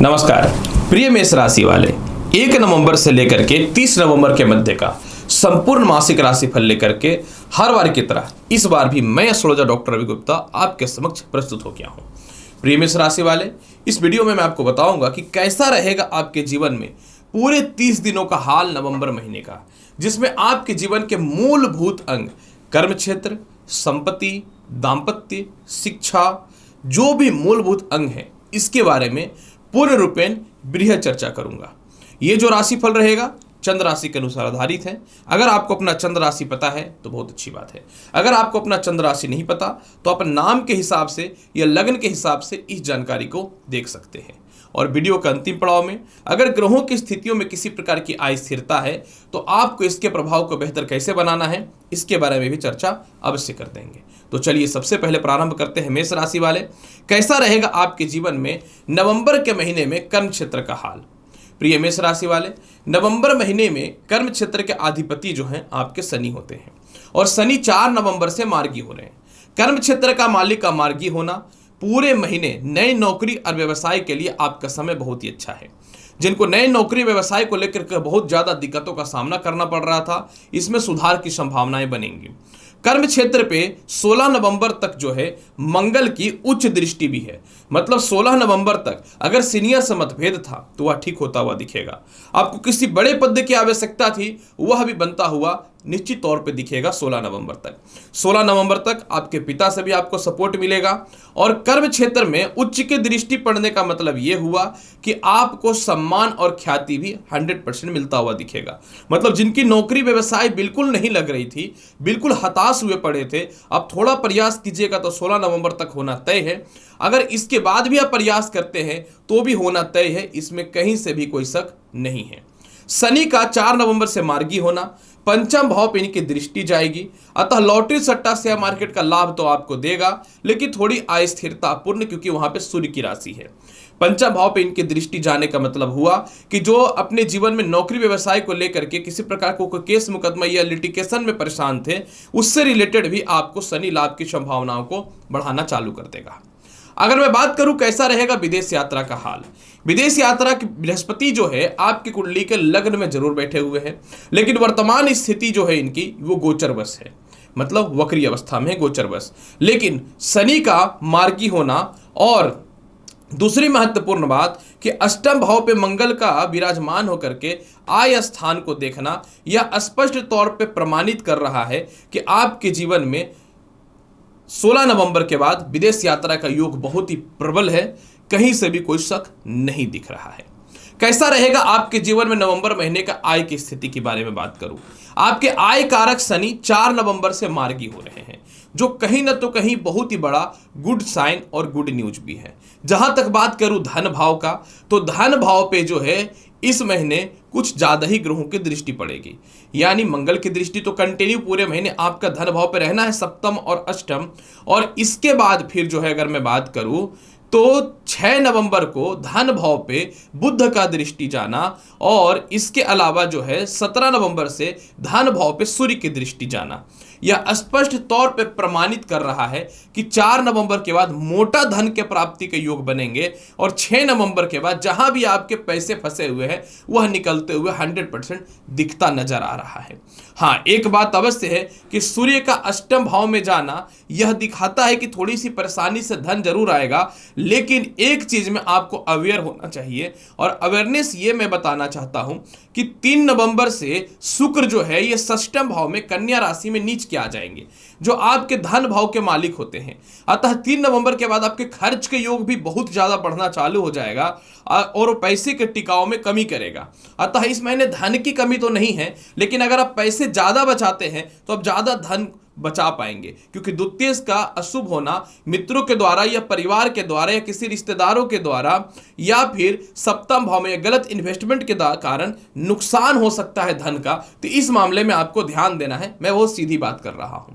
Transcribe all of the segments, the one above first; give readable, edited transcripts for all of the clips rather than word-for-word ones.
नमस्कार प्रिय मेष राशि वाले, 1 नवंबर से लेकर के 30 नवंबर के मध्य का संपूर्ण मासिक राशि फल लेकर के हर बार की तरह इस बार भी मैं एस्ट्रोलॉजर डॉक्टर रवि गुप्ता आपके समक्ष प्रस्तुत हो गया हूं। प्रिय मेष राशि वाले, इस वीडियो में मैं आपको बताऊंगा कि कैसा रहेगा आपके जीवन में पूरे 30 दिनों का हाल नवंबर महीने का, जिसमें आपके जीवन के मूलभूत अंग कर्म क्षेत्र, संपत्ति, दाम्पत्य, शिक्षा, जो भी मूलभूत अंग है इसके बारे में पूर्ण रूपेण बृहद चर्चा करूंगा। ये जो राशिफल रहेगा चंद्र राशि के अनुसार आधारित है। अगर आपको अपना चंद्र राशि पता है तो बहुत अच्छी बात है। अगर आपको अपना चंद्र राशि नहीं पता तो आप नाम के हिसाब से या लग्न के हिसाब से इस जानकारी को देख सकते हैं। और वीडियो के अंतिम पड़ाव में अगर ग्रहों की स्थितियों में किसी प्रकार की अस्थिरता है तो आपको इसके प्रभाव को बेहतर कैसे बनाना है इसके बारे में भी चर्चा अवश्य कर देंगे। तो चलिए सबसे पहले प्रारंभ करते हैं मेष राशि वाले, कैसा रहेगा आपके जीवन में नवंबर के महीने में कर्म क्षेत्र का हाल। प्रिय मेष राशि वाले, नवंबर महीने में कर्म क्षेत्र के अधिपति जो हैं आपके शनि होते हैं और शनि 4 नवंबर से मार्गी हो रहे हैं। कर्म क्षेत्र का मालिक का मार्गी होना पूरे महीने नई नौकरी और व्यवसाय के लिए आपका समय बहुत ही अच्छा है। जिनको नए नौकरी व्यवसाय को लेकर के बहुत ज्यादा दिक्कतों का सामना करना पड़ रहा था, इसमें सुधार की संभावनाएं बनेंगी। कर्म क्षेत्र पे 16 नवंबर तक जो है मंगल की उच्च दृष्टि भी है, मतलब 16 नवंबर तक अगर सीनियर से मतभेद था तो वह ठीक होता हुआ दिखेगा। आपको किसी बड़े पद की आवश्यकता थी वह भी बनता हुआ निश्चित तौर पे दिखेगा 16 नवंबर तक। 16 नवंबर तक आपके पिता से भी आपको सपोर्ट मिलेगा और कर्म क्षेत्र में उच्च की दृष्टि पड़ने का मतलब यह हुआ कि आपको सम्मान और ख्याति भी 100% मिलता हुआ दिखेगा। मतलब जिनकी नौकरी व्यवसाय बिल्कुल नहीं लग रही थी, बिल्कुल हताश हुए पड़े थे, अब थोड़ा प्रयास कीजिएगा तो 16 नवंबर तक होना तय है। अगर इसके बाद भी आप प्रयास करते हैं तो भी होना तय है, इसमें कहीं से भी कोई शक नहीं है। शनि का 4 नवंबर से मार्गी होना, पंचम भाव पे इनकी दृष्टि जाएगी, अतः लॉटरी सट्टा शेयर मार्केट का लाभ तो आपको देगा, लेकिन थोड़ी अस्थिरतापूर्ण, क्योंकि वहां पे सूर्य की राशि है। पंचम भाव पे इनकी दृष्टि जाने का मतलब हुआ कि जो अपने जीवन में नौकरी व्यवसाय को लेकर के किसी प्रकार को कोई केस मुकदमा या लिटिगेशन में परेशान थे, उससे रिलेटेड भी आपको शनि लाभ की संभावनाओं को बढ़ाना चालू कर देगा। अगर मैं बात करूं कैसा रहेगा विदेश यात्रा का हाल, विदेश यात्रा की बृहस्पति जो है आपकी कुंडली के लग्न में जरूर बैठे हुए हैं, लेकिन वर्तमान स्थिति जो है इनकी वो गोचरवश है, मतलब वक्री अवस्था में गोचरवश। लेकिन शनि का मार्गी होना और दूसरी महत्वपूर्ण बात कि अष्टम भाव पे मंगल का विराजमान होकर के आय स्थान को देखना यह स्पष्ट तौर पे प्रमाणित कर रहा है कि आपके जीवन में 16 नवंबर के बाद विदेश यात्रा का योग बहुत ही प्रबल है, कहीं से भी कोई शक नहीं दिख रहा है। कैसा रहेगा आपके जीवन में नवंबर महीने का आय की स्थिति के बारे में बात करूं, आपके आय कारक शनि 4 नवंबर से मार्गी हो रहे हैं, जो कहीं ना तो कहीं बहुत ही बड़ा गुड साइन और गुड न्यूज भी है। जहां तक बात करूं धन भाव का, तो धन भाव पे जो है इस महीने कुछ ज्यादा ही ग्रहों की दृष्टि पड़ेगी, यानी मंगल की दृष्टि तो कंटिन्यू पूरे महीने आपका धन भाव पे रहना है, सप्तम और अष्टम, और इसके बाद फिर जो है अगर मैं बात करूं तो 6 नवंबर को धन भाव पे बुध का दृष्टि जाना और इसके अलावा जो है 17 नवंबर से धन भाव पे सूर्य की दृष्टि जाना, यह स्पष्ट तौर पे प्रमाणित कर रहा है कि 4 नवंबर के बाद मोटा धन के प्राप्ति के योग बनेंगे और 6 नवंबर के बाद जहां भी आपके पैसे फंसे हुए हैं वह निकलते हुए 100% दिखता नजर आ रहा है। हाँ, एक बात अवश्य है कि सूर्य का अष्टम भाव में जाना यह दिखाता है कि थोड़ी सी परेशानी से धन जरूर आएगा, लेकिन एक चीज में आपको अवेयर होना चाहिए और अवेयरनेस ये मैं बताना चाहता हूं कि 3 नवंबर से शुक्र जो है ये षष्ठम भाव में कन्या राशि में नीच के आ जाएंगे, जो आपके धन भाव के मालिक होते हैं। अतः 3 नवंबर के बाद आपके खर्च के योग भी बहुत ज्यादा बढ़ना चालू हो जाएगा और पैसे के टिकाव में कमी करेगा। अतः इस महीने धन की कमी तो नहीं है, लेकिन अगर आप पैसे ज्यादा बचाते हैं तो आप ज्यादा धन बचा पाएंगे, क्योंकि द्वितीय का अशुभ होना मित्रों के द्वारा या परिवार के द्वारा या किसी रिश्तेदारों के द्वारा या फिर सप्तम भाव में गलत इन्वेस्टमेंट के कारण नुकसान हो सकता है धन का, तो इस मामले में आपको ध्यान देना है। मैं वो सीधी बात कर रहा हूं।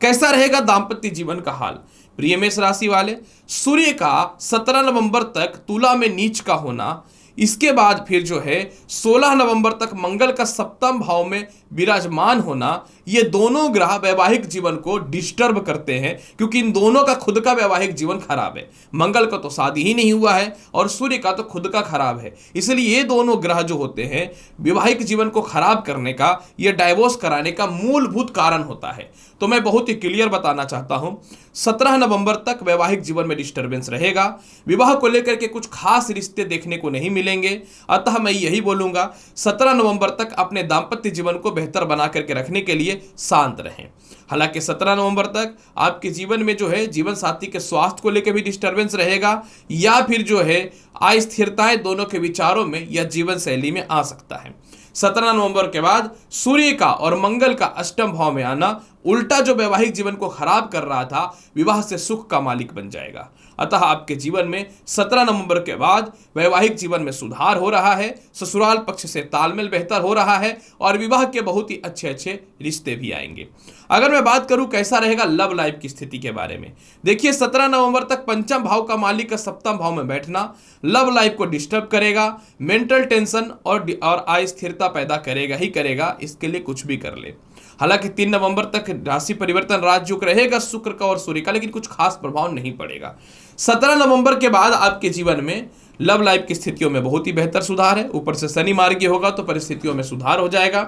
कैसा रहेगा दाम्पत्य जीवन का हाल, प्रिय मेष राशि वाले, सूर्य का 17 नवंबर तक तुला में नीच का होना, इसके बाद फिर जो है 16 नवंबर तक मंगल का सप्तम भाव में विराजमान होना, ये दोनों ग्रह वैवाहिक जीवन को डिस्टर्ब करते हैं, क्योंकि इन दोनों का खुद का वैवाहिक जीवन खराब है। मंगल का तो शादी ही नहीं हुआ है और सूर्य का तो खुद का खराब है। इसलिए ये दोनों ग्रह जो होते हैं वैवाहिक जीवन को खराब करने का, ये डाइवोर्स कराने का मूलभूत कारण होता है। तो मैं बहुत ही क्लियर बताना चाहता हूं, 17 नवंबर तक वैवाहिक जीवन में डिस्टरबेंस रहेगा। विवाह को लेकर के कुछ खास रिश्ते देखने को नहीं मिलेंगे। अतः मैं यही बोलूंगा, 17 नवंबर तक अपने दाम्पत्य जीवन को बेहतर बना करके रखने के लिए शांत रहें। हालांकि 17 नवंबर तक आपके जीवन में जो है जीवन साथी के स्वास्थ्य को लेकर भी डिस्टरबेंस रहेगा, या फिर जो है अस्थिरताएं दोनों के विचारों में या जीवन शैली में आ सकता है। 17 नवंबर के बाद सूर्य का और मंगल का अष्टम भाव में आना उल्टा जो वैवाहिक जीवन को खराब कर रहा था, विवाह से सुख का मालिक बन जाएगा। अतः आपके जीवन में 17 नवंबर के बाद वैवाहिक जीवन में सुधार हो रहा है, ससुराल पक्ष से तालमेल बेहतर हो रहा है और विवाह के बहुत ही अच्छे अच्छे रिश्ते भी आएंगे। अगर मैं बात करूं कैसा रहेगा लव लाइफ की स्थिति के बारे में, देखिए 17 नवंबर तक पंचम भाव का मालिक का सप्तम भाव में बैठना लव लाइफ को डिस्टर्ब करेगा, मेंटल टेंशन और अस्थिरता पैदा करेगा ही करेगा, इसके लिए कुछ भी कर ले। हालांकि 3 नवंबर तक राशि परिवर्तन राजयोग रहेगा शुक्र का और सूर्य का, लेकिन कुछ खास प्रभाव नहीं पड़ेगा। 17 नवंबर के बाद आपके जीवन में लव लाइफ की स्थितियों में बहुत ही बेहतर सुधार है। ऊपर से शनि मार्गी होगा तो परिस्थितियों में सुधार हो जाएगा।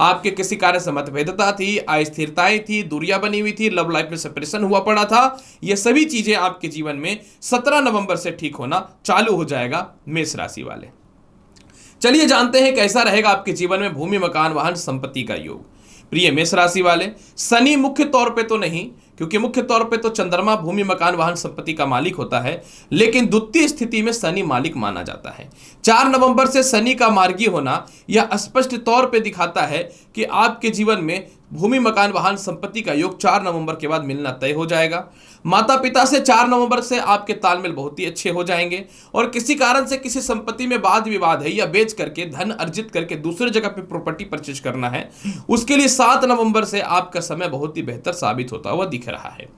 आपके किसी कार्य से मतभेदता थी, अस्थिरताएं थी, दूरियां बनी हुई थी, लव लाइफ में सेपरेशन हुआ पड़ा था, ये सभी चीजें आपके जीवन में 17 नवंबर से ठीक होना चालू हो जाएगा मेष राशि वाले। चलिए जानते हैं कैसा रहेगा आपके जीवन में भूमि मकान वाहन संपत्ति का योग। प्रिय मेष राशि वाले, शनि मुख्य तौर पे तो नहीं, क्योंकि मुख्य तौर पे तो चंद्रमा भूमि मकान वाहन संपत्ति का मालिक होता है, लेकिन द्वितीय स्थिति में शनि मालिक माना जाता है। 4 नवंबर से शनि का मार्गी होना यह स्पष्ट तौर पे दिखाता है कि आपके जीवन में भूमि मकान वाहन संपत्ति का योग 4 नवंबर के बाद मिलना तय हो जाएगा। माता पिता से 4 नवंबर से आपके तालमेल बहुत ही अच्छे हो जाएंगे और किसी कारण से किसी संपत्ति में वाद विवाद है या बेच करके धन अर्जित करके दूसरे जगह पे प्रॉपर्टी परचेज करना है, उसके लिए 7 नवंबर से आपका समय बहुत ही बेहतर साबित होता हुआ दिख रहा है।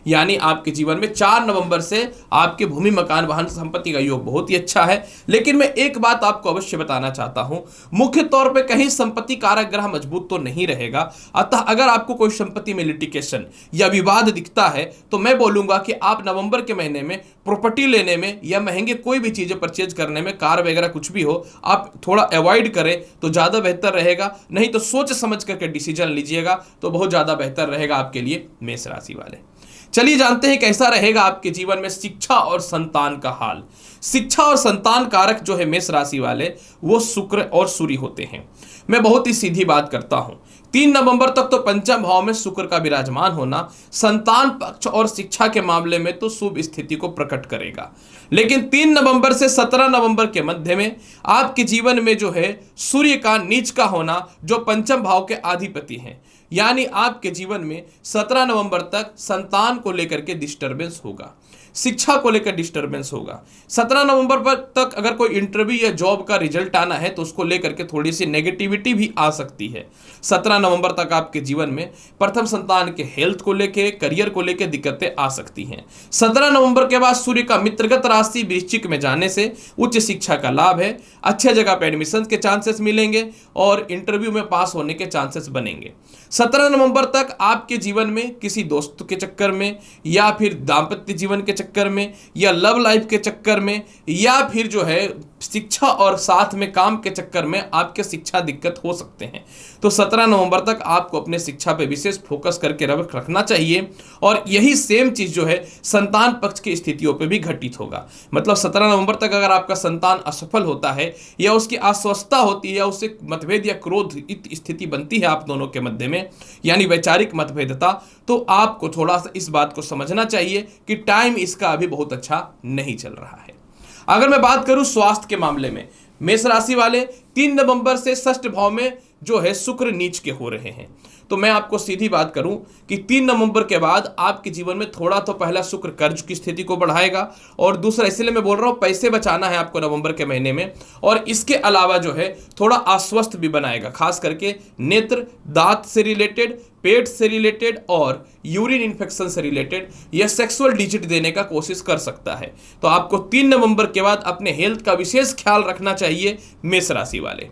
यानी आपके जीवन में 4 नवंबर से आपके भूमि मकान वाहन संपत्ति का योग बहुत ही अच्छा है। लेकिन मैं एक बात आपको अवश्य बताना चाहता हूं, मुख्य तौर पे कहीं संपत्ति कारक ग्रह मजबूत तो नहीं रहेगा। अतः अगर आपको कोई संपत्ति में लिटिगेशन या विवाद दिखता है तो मैं बोलूंगा कि आप नवंबर के महीने में प्रॉपर्टी लेने में या महंगे कोई भी चीजें परचेज करने में, कार वगैरह कुछ भी हो, आप थोड़ा अवॉइड करें तो ज्यादा बेहतर रहेगा। नहीं तो सोच समझ करके डिसीजन लीजिएगा तो बहुत ज्यादा बेहतर रहेगा आपके लिए मेष राशि वाले। चलिए जानते हैं कैसा रहेगा आपके जीवन में शिक्षा और संतान का हाल। शिक्षा और संतान कारक जो है मेष राशि वाले, वो शुक्र और सूर्य होते हैं। मैं बहुत ही सीधी बात करता हूं, 3 नवंबर तक तो पंचम भाव में शुक्र का विराजमान होना संतान पक्ष और शिक्षा के मामले में तो शुभ स्थिति को प्रकट करेगा। लेकिन 3 नवंबर से 17 नवंबर के मध्य में आपके जीवन में जो है सूर्य का नीच का होना, जो पंचम भाव के अधिपति हैं, यानी आपके जीवन में 17 नवंबर तक संतान को लेकर के डिस्टरबेंस होगा, शिक्षा को लेकर डिस्टरबेंस होगा। 17 नवंबर पर तक अगर कोई इंटरव्यू या जॉब का रिजल्ट आना है तो उसको लेकर के थोड़ी सी नेगेटिविटी भी आ सकती है। 17 नवंबर तक आपके जीवन में प्रथम संतान के हेल्थ को लेकर, करियर को लेकर दिक्कतें आ सकती हैं। 17 नवंबर के बाद सूर्य का मित्रगत राशि वृश्चिक में जाने से उच्च शिक्षा का लाभ है, अच्छे जगह पे एडमिशन के चांसेस मिलेंगे और इंटरव्यू में पास होने के चांसेस बनेंगे। 17 नवंबर तक आपके जीवन में किसी दोस्त के चक्कर में या फिर दाम्पत्य जीवन के चक्कर में या लव लाइफ के चक्कर में या फिर जो है शिक्षा और साथ में काम के चक्कर में आपके शिक्षा दिक्कत हो सकते हैं। तो 17 नवंबर तक आपको अपने शिक्षा पे विशेष फोकस करके रखना चाहिए और यही सेम चीज जो है संतान पक्ष की स्थितियों पे भी घटित होगा। मतलब 17 नवंबर तक अगर आपका संतान असफल होता है या उसकी अस्वस्थता होती है या उससे मतभेद या क्रोध स्थिति बनती है आप दोनों के मध्य में, यानी वैचारिक मतभेदता, तो आपको थोड़ा सा इस बात को समझना चाहिए कि टाइम इसका अभी बहुत अच्छा नहीं चल रहा है। अगर मैं बात करूं स्वास्थ्य के मामले में, मेष राशि वाले 3 नवंबर से षष्ठ भाव में जो है शुक्र नीच के हो रहे हैं। तो मैं आपको सीधी बात करूं कि 3 नवंबर के बाद आपके जीवन में थोड़ा तो पहला शुक्र कर्ज की स्थिति को बढ़ाएगा और दूसरा, इसलिए मैं बोल रहा हूं पैसे बचाना है आपको नवंबर के महीने में, और इसके अलावा जो है थोड़ा अस्वस्थ भी बनाएगा, खास करके नेत्र, दांत से रिलेटेड, पेट से रिलेटेड और यूरिन इन्फेक्शन से रिलेटेड या सेक्सुअल डिजिट देने का कोशिश कर सकता है। तो आपको 3 नवंबर के बाद अपने हेल्थ का विशेष ख्याल रखना चाहिए मेष राशि वाले।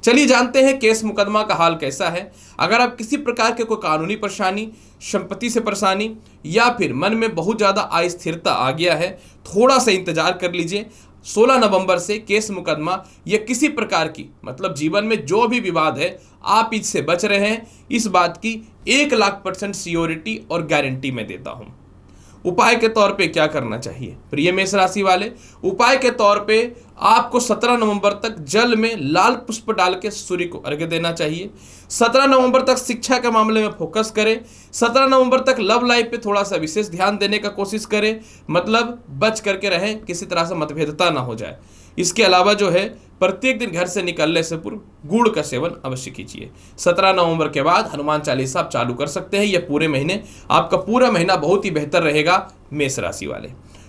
चलिए जानते हैं केस मुकदमा का हाल कैसा है। अगर आप किसी प्रकार के कोई कानूनी परेशानी, संपत्ति से परेशानी या फिर मन में बहुत ज़्यादा अस्थिरता आ गया है, थोड़ा सा इंतजार कर लीजिए। 16 नवंबर से केस मुकदमा या किसी प्रकार की मतलब जीवन में जो भी विवाद है आप इससे बच रहे हैं, इस बात की 1,00,000% सियोरिटी और गारंटी मैं देता हूं। उपाय के तौर पे क्या करना चाहिए प्रिय मेष राशि वाले? उपाय के तौर पे आपको 17 नवंबर तक जल में लाल पुष्प डाल के सूर्य को अर्घ्य देना चाहिए। 17 नवंबर तक शिक्षा के मामले में फोकस करें। 17 नवंबर तक लव लाइफ पे थोड़ा सा विशेष ध्यान देने का कोशिश करें, मतलब बच करके रहें, किसी तरह से मतभेदता ना हो जाए। इसके अलावा जो है प्रत्येक दिन घर से निकलने से पूर्व गुड़ का सेवन अवश्य कीजिए। 17 नवंबर के बाद हनुमान चालीसा आप चालू कर सकते हैं। यह पूरे महीने आपका पूरा महीना बहुत ही बेहतर रहेगा मेष राशि वाले।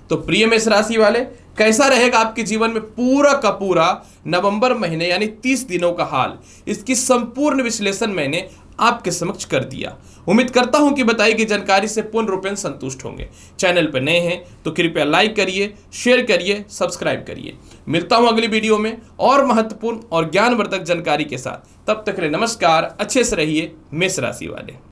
तो प्रिय मेष राशि वाले, कैसा रहेगा आपके जीवन में पूरा का पूरा नवंबर महीने यानी 30 दिनों का हाल, इसकी संपूर्ण विश्लेषण मैंने आपके समक्ष कर दिया। उम्मीद करता हूं कि बताई गई जानकारी से पूर्ण रूपेण संतुष्ट होंगे। चैनल पर नए हैं तो कृपया लाइक करिए, शेयर करिए, सब्सक्राइब करिए। मिलता हूं अगली वीडियो में और महत्वपूर्ण और ज्ञानवर्धक जानकारी के साथ। तब तक के लिए नमस्कार, अच्छे से रहिए मेष राशि वाले।